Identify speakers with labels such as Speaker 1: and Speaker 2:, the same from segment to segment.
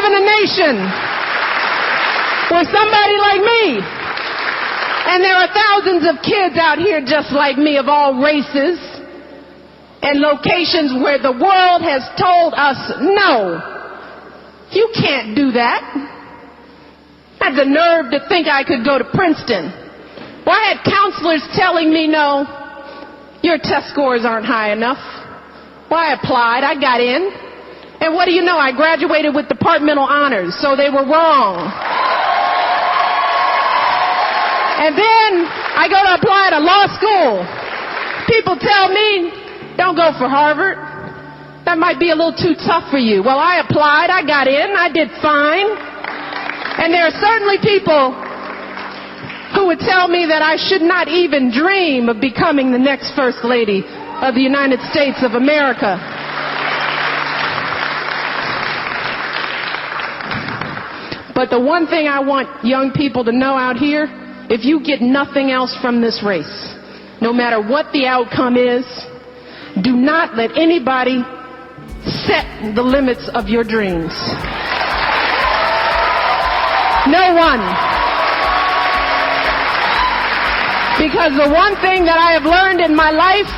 Speaker 1: live in a nation where somebody like me, and there are thousands of kids out here just like me of all races and locations where the world has told us, no, you can't do that. I had the nerve to think I could go to Princeton. Well, I had counselors telling me, no, your test scores aren't high enough. Well, I applied, I got in, and what do you know, I graduated with departmental honors, so they were wrong. And then I go to apply to law school. People tell me, don't go for Harvard. That might be a little too tough for you. Well, I applied, I got in, I did fine. And there are certainly people who would tell me that I should not even dream of becoming the next First Lady of the United States of America. But the one thing I want young people to know out here, if you get nothing else from this race, no matter what the outcome is, do not let anybody set the limits of your dreams. No one. Because the one thing that I have learned in my life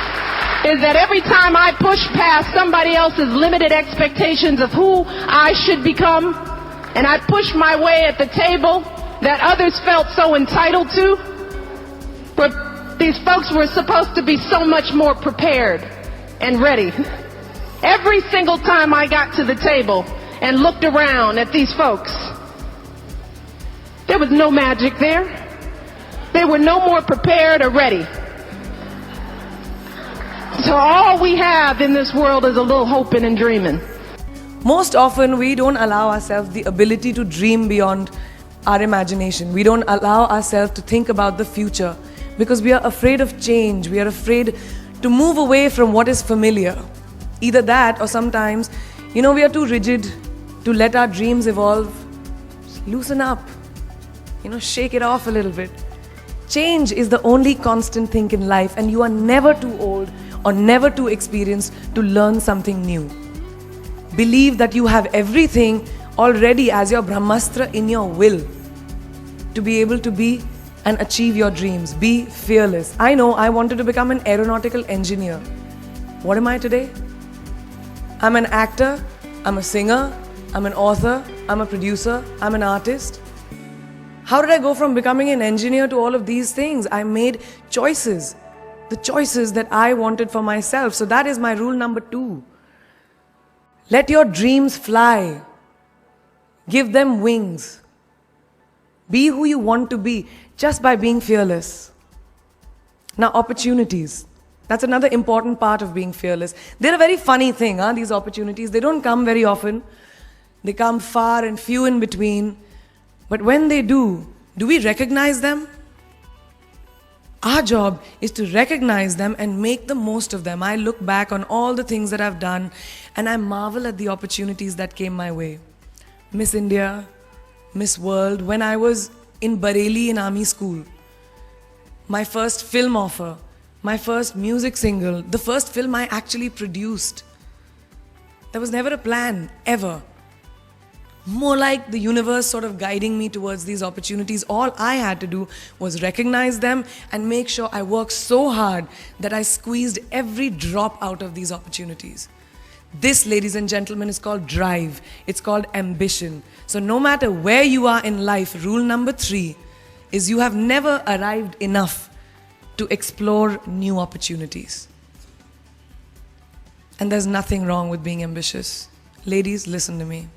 Speaker 1: is that every time I push past somebody else's limited expectations of who I should become, and I push my way at the table that others felt so entitled to, but these folks were supposed to be so much more prepared and ready. Every single time I got to the table and looked around at these folks, there was no magic there. They were no more prepared or ready. So all we have in this world is a little hoping and dreaming.
Speaker 2: Most often we don't allow ourselves the ability to dream beyond our imagination. We don't allow ourselves to think about the future because we are afraid of change. We are afraid to move away from what is familiar. Either that or sometimes, we are too rigid to let our dreams evolve. Just loosen up. Shake it off a little bit. Change is the only constant thing in life, and you are never too old or never too experienced to learn something new. Believe that you have everything already as your Brahmastra in your will to be able to be and achieve your dreams. Be fearless. I know I wanted to become an aeronautical engineer. What am I today? I'm an actor, I'm a singer, I'm an author, I'm a producer, I'm an artist. How did I go from becoming an engineer to all of these things? I made choices. The choices that I wanted for myself. So that is my rule number 2. Let your dreams fly. Give them wings. Be who you want to be just by being fearless. Now, opportunities. That's another important part of being fearless. They're a very funny thing, these opportunities. They don't come very often. They come far and few in between. But when they do we recognize them? Our job is to recognize them and make the most of them. I look back on all the things that I've done and I marvel at the opportunities that came my way. Miss India, Miss World, when I was in Bareilly in army school, my first film offer, my first music single, the first film I actually produced. There was never a plan, ever. More like the universe sort of guiding me towards these opportunities. All I had to do was recognize them and make sure I worked so hard that I squeezed every drop out of these opportunities. This, ladies and gentlemen, is called drive. It's called ambition. So no matter where you are in life, rule number 3 is you have never arrived enough to explore new opportunities. And there's nothing wrong with being ambitious. Ladies, listen to me.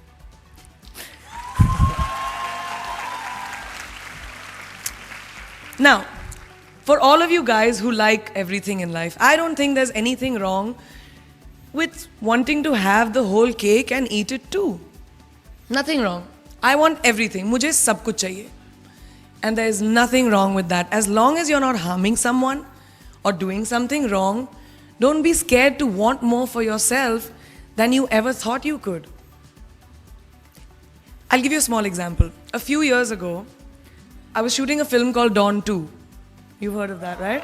Speaker 2: Now, for all of you guys who like everything in life, I don't think there's anything wrong with wanting to have the whole cake and eat it too. Nothing wrong. I want everything. Mujhe sab kuch chahiye. And there is nothing wrong with that. As long as you're not harming someone or doing something wrong, don't be scared to want more for yourself than you ever thought you could. I'll give you a small example. A few years ago, I was shooting a film called Dawn 2. You've heard of that, right?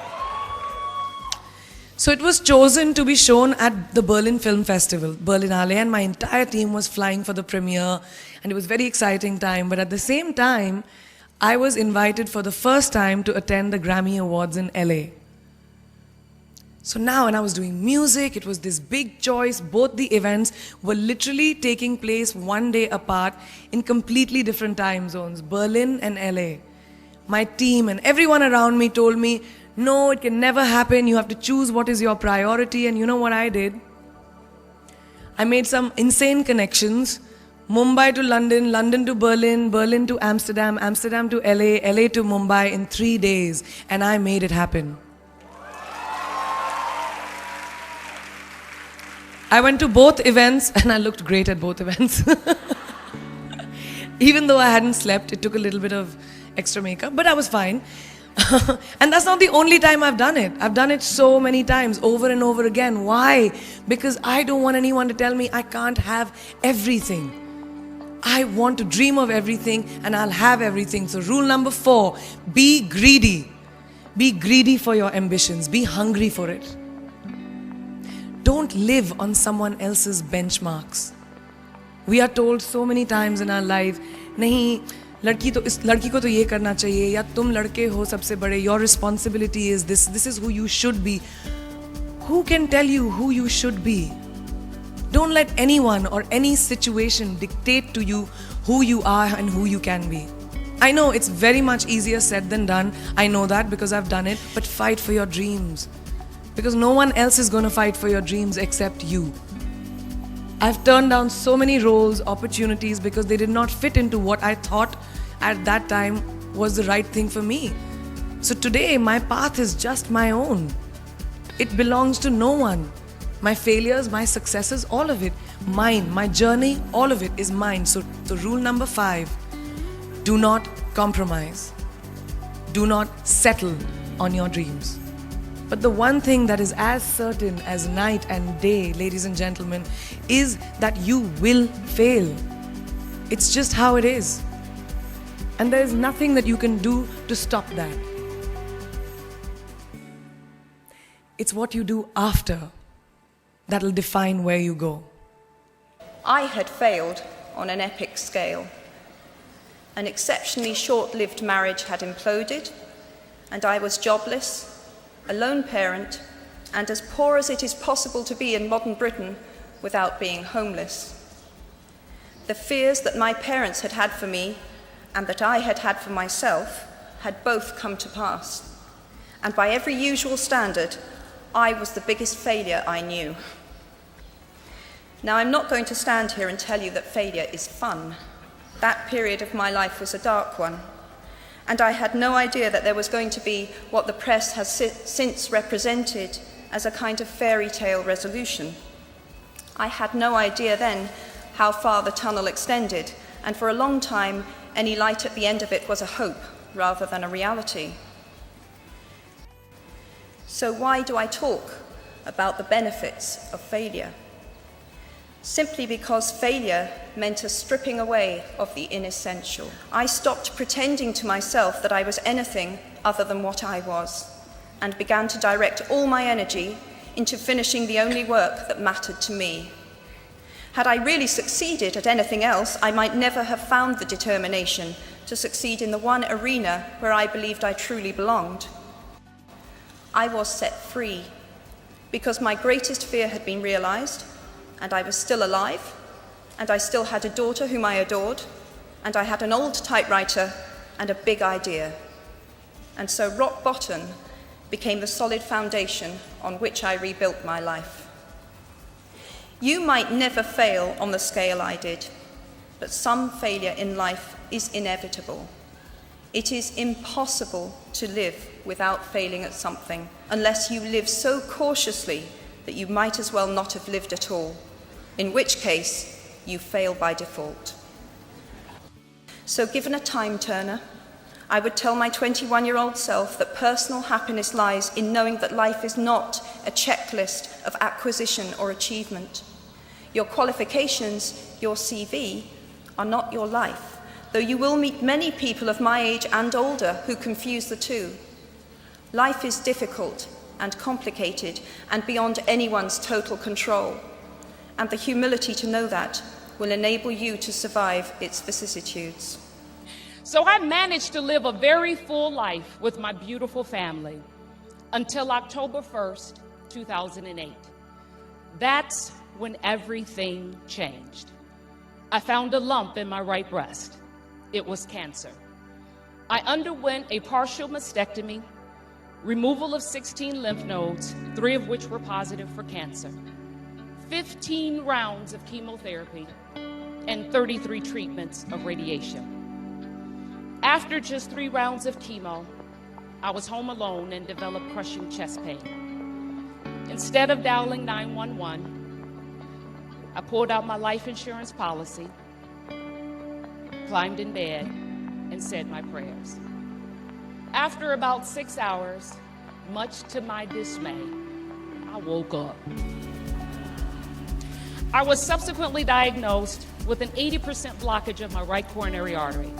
Speaker 2: So it was chosen to be shown at the Berlin Film Festival, Berlinale, and my entire team was flying for the premiere, and it was a very exciting time. But at the same time, I was invited for the first time to attend the Grammy Awards in LA. So now, when I was doing music, it was this big choice. Both the events were literally taking place one day apart in completely different time zones, Berlin and LA. My team and everyone around me told me, no, it can never happen. You have to choose what is your priority. And you know what I did? I made some insane connections. Mumbai to London, London to Berlin, Berlin to Amsterdam, Amsterdam to LA, LA to Mumbai in 3 days. And I made it happen. I went to both events and I looked great at both events. Even though I hadn't slept, it took a little bit of extra makeup, but I was fine. And that's not the only time I've done it. I've done it so many times, over and over again. Why? Because I don't want anyone to tell me I can't have everything. I want to dream of everything and I'll have everything. So rule number 4, be greedy. Be greedy for your ambitions. Be hungry for it. Don't live on someone else's benchmarks. We are told so many times in our life, नहीं, लड़की को तो ये करना चाहिए, या तुम लड़के हो सबसे बड़े, your responsibility is this is who you should be. Who can tell you who you should be? Don't let anyone or any situation dictate to you who you are and who you can be. I know it's very much easier said than done. I know that because I've done it, but fight for your dreams. Because no one else is going to fight for your dreams except you. I've turned down so many roles, opportunities because they did not fit into what I thought at that time was the right thing for me. So today, my path is just my own. It belongs to no one. My failures, my successes, all of it, mine. My journey, all of it is mine. So rule number 5, do not compromise. Do not settle on your dreams. But the one thing that is as certain as night and day, ladies and gentlemen, is that you will fail. It's just how it is. And there is nothing that you can do to stop that. It's what you do after that'll define where you go.
Speaker 3: I had failed on an epic scale. An exceptionally short-lived marriage had imploded, and I was jobless, a lone parent, and as poor as it is possible to be in modern Britain without being homeless. The fears that my parents had had for me and that I had had for myself had both come to pass. And by every usual standard, I was the biggest failure I knew. Now, I'm not going to stand here and tell you that failure is fun. That period of my life was a dark one. And I had no idea that there was going to be what the press has since represented as a kind of fairy tale resolution. I had no idea then how far the tunnel extended, and for a long time, any light at the end of it was a hope rather than a reality. So why do I talk about the benefits of failure? Simply because failure meant a stripping away of the inessential. I stopped pretending to myself that I was anything other than what I was, and began to direct all my energy into finishing the only work that mattered to me. Had I really succeeded at anything else, I might never have found the determination to succeed in the one arena where I believed I truly belonged. I was set free because my greatest fear had been realized, and I was still alive, and I still had a daughter whom I adored, and I had an old typewriter and a big idea. And so rock bottom became the solid foundation on which I rebuilt my life. You might never fail on the scale I did, but some failure in life is inevitable. It is impossible to live without failing at something, unless you live so cautiously that you might as well not have lived at all, in which case you fail by default. So given a time turner, I would tell my 21-year-old self that personal happiness lies in knowing that life is not a checklist of acquisition or achievement. Your qualifications, your CV, are not your life, though you will meet many people of my age and older who confuse the two. Life is difficult and complicated and beyond anyone's total control. And the humility to know that will enable you to survive its vicissitudes.
Speaker 4: So I managed to live a very full life with my beautiful family until October 1st, 2008. That's when everything changed. I found a lump in my right breast. It was cancer. I underwent a partial mastectomy, removal of 16 lymph nodes, 3 of which were positive for cancer, 15 rounds of chemotherapy, and 33 treatments of radiation. After just 3 rounds of chemo, I was home alone and developed crushing chest pain. Instead of dialing 911, I pulled out my life insurance policy, climbed in bed, and said my prayers. After about 6 hours, much to my dismay, I woke up. I was subsequently diagnosed with an 80% blockage of my right coronary artery.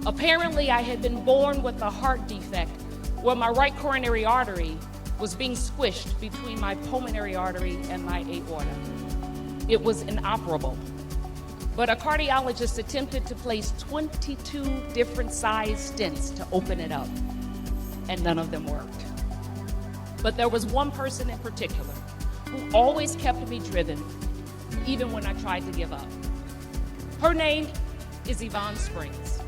Speaker 4: Apparently, I had been born with a heart defect where my right coronary artery was being squished between my pulmonary artery and my aorta. It was inoperable, but a cardiologist attempted to place 22 different size stents to open it up, and none of them worked. But there was one person in particular who always kept me driven, even when I tried to give up. Her name is Yvonne Springs.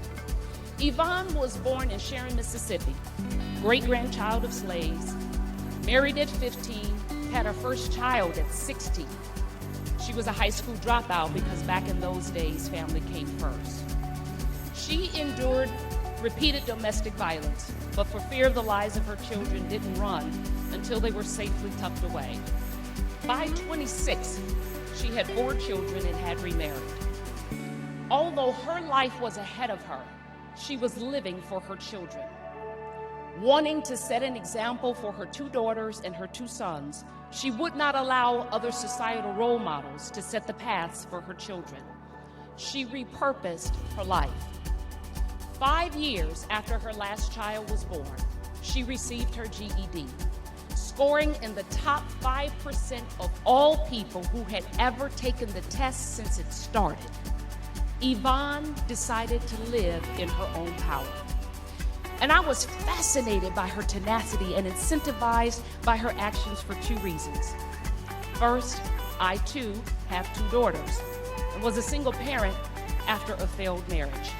Speaker 4: Yvonne was born in Sharon, Mississippi, great-grandchild of slaves, married at 15, had her first child at 16. She was a high school dropout because back in those days, family came first. She endured repeated domestic violence, but for fear of the lives of her children, didn't run until they were safely tucked away. By 26, she had 4 children and had remarried. Although her life was ahead of her, she was living for her children. Wanting to set an example for her 2 daughters and her 2 sons, she would not allow other societal role models to set the paths for her children. She repurposed her life. 5 years after her last child was born, she received her GED, scoring in the top 5% of all people who had ever taken the test since it started. Yvonne decided to live in her own power. And I was fascinated by her tenacity and incentivized by her actions for 2 reasons. First, I too have 2 daughters and was a single parent after a failed marriage.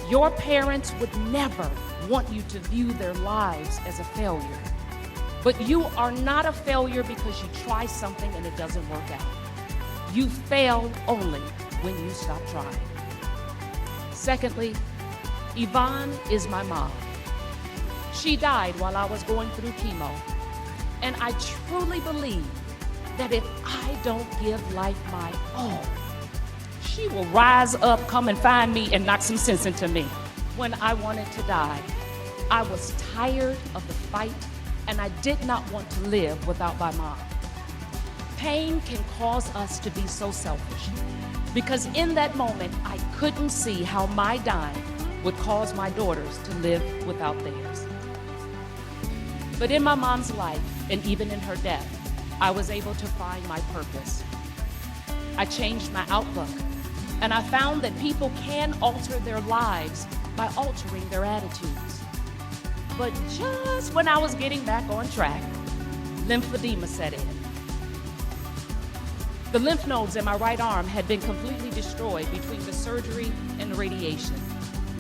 Speaker 4: Your parents would never want you to view their lives as a failure. But you are not a failure because you try something and it doesn't work out. You fail only when you stop trying. Secondly, Yvonne is my mom. She died while I was going through chemo, and I truly believe that if I don't give life my all, she will rise up, come and find me, and knock some sense into me. When I wanted to die, I was tired of the fight, and I did not want to live without my mom. Pain can cause us to be so selfish, because in that moment, I couldn't see how my dying would cause my daughters to live without theirs. But in my mom's life, and even in her death, I was able to find my purpose. I changed my outlook, and I found that people can alter their lives by altering their attitudes. But just when I was getting back on track, lymphedema set in. The lymph nodes in my right arm had been completely destroyed between the surgery and the radiation,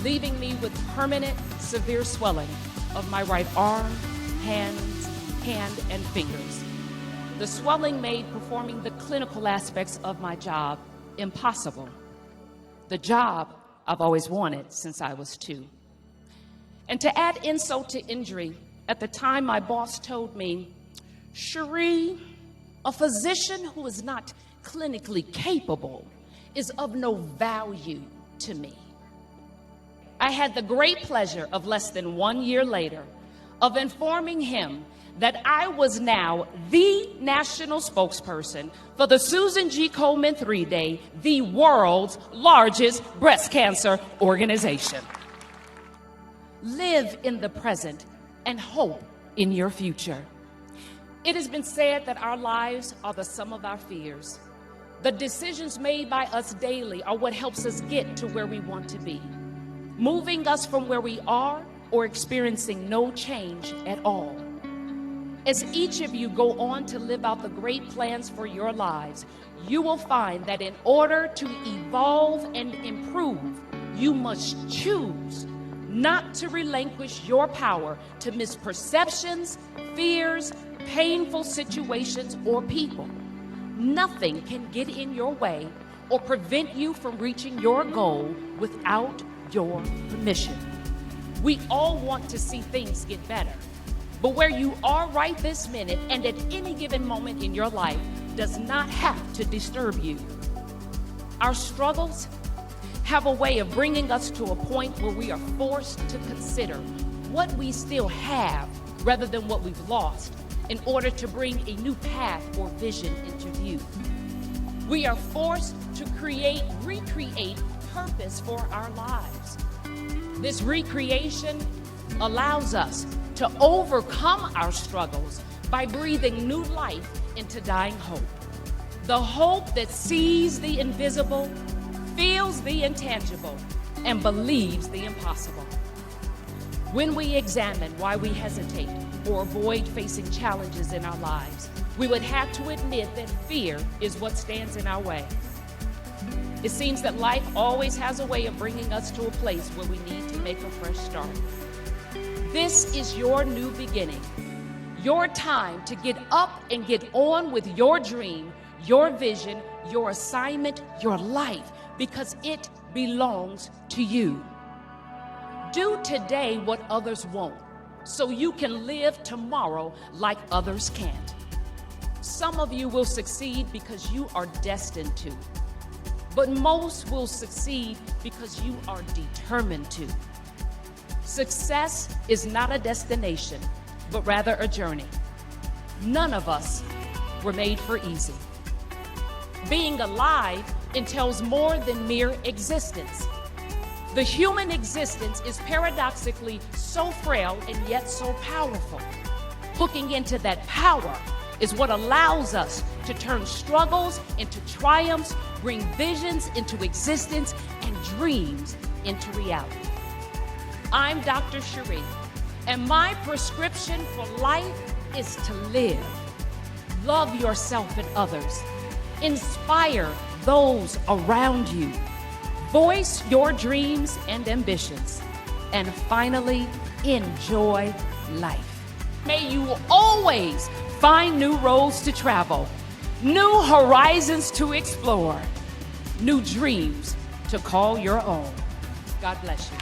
Speaker 4: leaving me with permanent, severe swelling of my right arm, hand, and fingers. The swelling made performing the clinical aspects of my job impossible. The job I've always wanted since I was 2. And to add insult to injury, at the time my boss told me, "Cherie, a physician who is not clinically capable is of no value to me." I had the great pleasure of less than 1 year later of informing him that I was now the national spokesperson for the Susan G. Komen 3 Day, the world's largest breast cancer organization. Live in the present and hope in your future. It has been said that our lives are the sum of our fears. The decisions made by us daily are what helps us get to where we want to be, moving us from where we are or experiencing no change at all. As each of you go on to live out the great plans for your lives, you will find that in order to evolve and improve, you must choose not to relinquish your power to misperceptions, fears, painful situations, or people. Nothing can get in your way or prevent you from reaching your goal without your permission. We all want to see things get better, but where you are right this minute and at any given moment in your life does not have to disturb you. Our struggles have a way of bringing us to a point where we are forced to consider what we still have rather than what we've lost in order to bring a new path or vision into view. We are forced to recreate purpose for our lives. This recreation allows us to overcome our struggles by breathing new life into dying hope. The hope that sees the invisible, feels the intangible, and believes the impossible. When we examine why we hesitate or avoid facing challenges in our lives, we would have to admit that fear is what stands in our way. It seems that life always has a way of bringing us to a place where we need to make a fresh start. This is your new beginning, your time to get up and get on with your dream, your vision, your assignment, your life, because it belongs to you. Do today what others won't, so you can live tomorrow like others can't. Some of you will succeed because you are destined to, but most will succeed because you are determined to. Success is not a destination, but rather a journey. None of us were made for easy. Being alive entails more than mere existence. The human existence is paradoxically so frail and yet so powerful. Hooking into that power is what allows us to turn struggles into triumphs, bring visions into existence, and dreams into reality. I'm Dr. Cherie, and my prescription for life is to live. Love yourself and others. Inspire those around you. Voice your dreams and ambitions. And finally, enjoy life. May you always find new roads to travel, new horizons to explore, new dreams to call your own. God bless you.